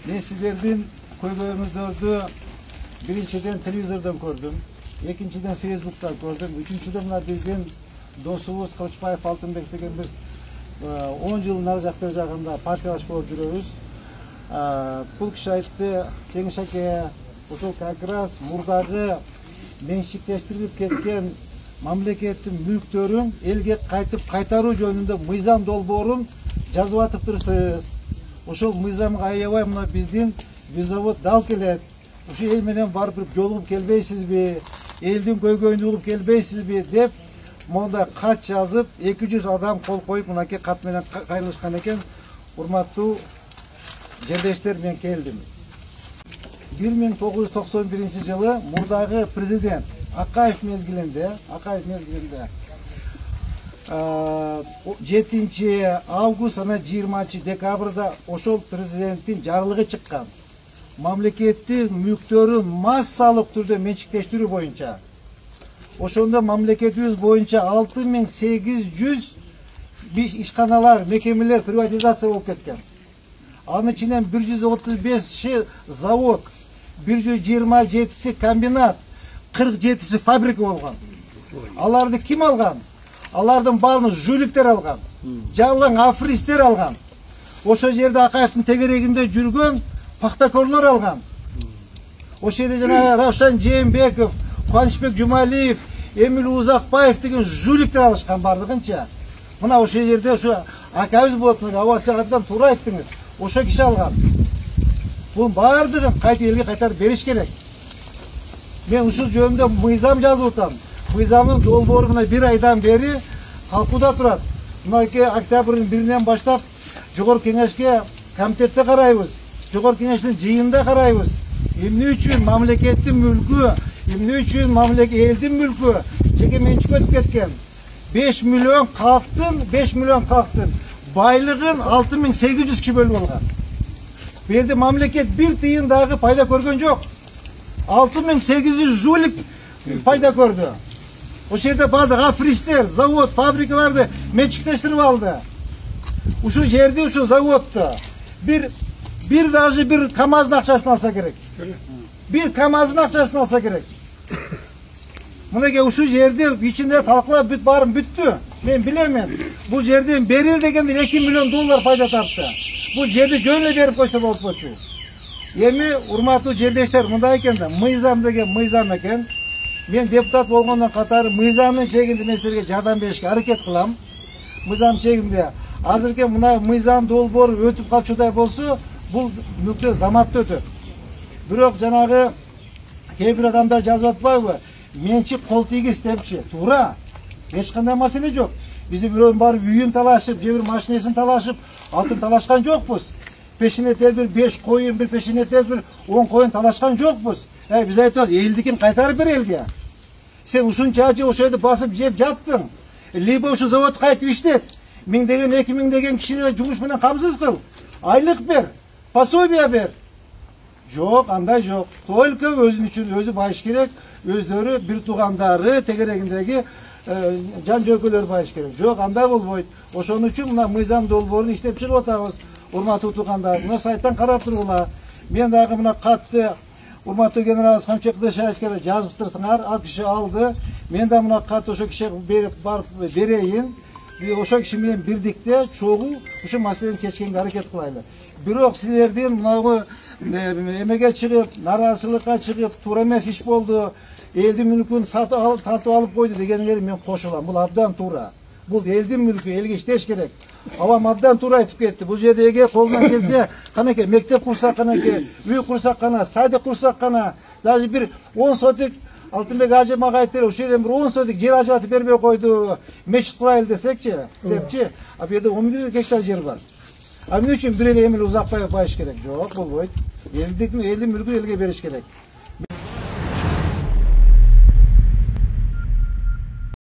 Men sizlerden koyduğunuzda birinciden televizordan gördüm, ikinciden Facebook'tan gördüm, üçüncüden bizden dostumuz Kılıçbayev Altınbek degen biz 10 yıl nары жактыр жагында партиялаш болуп жүрөбүз. Бул киши айтты, Жеңиш аке, ошол как раз мурдагы менчиктештирилип кеткен мамлекеттин мүлктөрүн элге кайтып кайтаруу жөнүндө мыйзам долбоорун жазып атыптырсыз. Ошол мыйзамга аябай мына биздин Визавод дал келет. Ошо эл менен барып жолугуп келбейсизби? Элдин көйгөйүн угуп келбейсизби деп монда кат жазып 200 адам кол коюп мынакей кат менен кайрылышкан экен. Урматтуу жерлештер, мен келдим. 1991 жылы мурдагы президент Акаев мезгилинде 7 август жана 20 декабрда ошол президенттин жарлыгы чыккан. Мамлекеттин мүлктөрүн массалык түрдө менчиктештирүү боюнча. Ошондо мамлекетибиз боюнча 6800 ишканалар, мекемелер приватизация болуп кеткен. Анын ичинен 135 завод, 127 комбинат, 47 фабрика болгон. Аларды ким алган? Алардын баарын жүүлүктөр алган. Жалаң афристер алган. Ошол жерде Акаевдин тегерегинде жүргөн пахтакорлор алган. Ошол жерде жана Равшан Жээнбеков, Кубанычбек Жумалиев, Эмил Узакбаев деген жүүлүктөр алышкан бардыгынча. Мына ошол жерде ошо акабыз болот, аба сагаттан туура айттыңыз. Ошо киши алган. Бул бардыгын кайта элге кайтарып бериш керек. Мен ушул жөнүндө мыйзам жазып атам. Мыйзамдын долбоору мына 1 айдан бери калкууда турат. Мынакей октябрдын 1-нен баштап Жогорку Кеңешке комитетте карайбыз. Жогорку Кеңештин жыйынында карайбыз. Эмне үчүн мамлекеттин мүлкү, эмне үчүн элдин мүлкү жеке менчикке өтүп кеткен. 5 миллион калктын байлыгын 6800 киши бөлүп алган. Бу жерде мамлекет 1 тыйын дагы пайда көргөн жок. 6800 жүүлүк пайда көрдү. Ошол жерде бардык афристер, завод, фабрикаларды менчиктештирип алды. Ушул жерде, ушул заводдо даже bir КамАЗдын акчасын алса керек. Bir КамАЗдын акчасын алса керек. Мынакей ушул жерде ичинде талкылап баарын бүттү. Мен билемин. Бул жерден берил дегенде 2 миллион доллар пайда тапты. Бул жерди жөн эле берип койсо болуп болчу. Эми урматтуу жерлештер, мындай экен да, мыйзам деген мыйзам экен. Мен депутат болгондон катары мыйзамдын чегинде мен силерге жардам беришке аракет кылам. Мыйзам чегинде азыркы мына мыйзам долбоор өтүп калчудай болсо, бул мүлктөр заматта өтөт. Бирок жанагы кээ бир адамдар жазып атпайбы? Менчик кол тийгиз депчи. Туура. Эч кандай маселе жок. Биз бирөөнүн барып үйүн талашып, же бир машинесин талашып, алтын талашкан жокпуз. Пешинетер бир 5 коюн, бир пешинетер бир 10 коюн талашкан жокпуз. Биз айтабыз, элдикин кайтарып бер элге. Сен ушунча же ошол жерде басып жеп жаттың. Либо ушу завод кайтып иштет. 1000 деген 2000 деген кишине жумуш менен камсыз кыл. Айлык бер, пособие бер. Жок, андай жок. Только өзүн үчүн өзү байыш керек. Өздөрү бир туугандары тегерегиндеги жан жөкөлөр байыш керек. Жок, андай болбойт. Ошон үчүн мына мыйзам долбоорун иштеп чыгып атабыз. Урматтуу туугандар, мына сайттан карап тургула. Мен дагы мына катты урматтуу генерал Хамчек Дешаевке жазыптырсыңар, ал киши алды. Мен да мына катты ошо кишиге барып берейин. Ошо киши менен бирдикте чогуу ушу маселени чечкенге аракет кылайлы. Бирок силердин мынагы эмеге чыгып, нараазычылыкка чыгып, туура эмес иш болду, элдин мүлкүн тартып алып койду дегендерге мен кошулам. Бул абдан туура. Бул элдин мүлкү, элге иштеш керек. Авам абдан туура айтып кетти. Бул жерде эгер колунан келсе, канекей мектеп курсак, канекей үй курсак, кана садик курсак, кана даже бир 10 сотик Алтынбек ажы мага айтты, ошол жерден бир 10 сотик жер ажыратып бербей койду, мечит курайлы десекчи, депчи. А бу жерде 11 гектар жер бар. А эмне үчүн бир эле Эмил Узакбаев байыш керек? Жок, болбойт. Элдин мүлкүн элге бериш керек.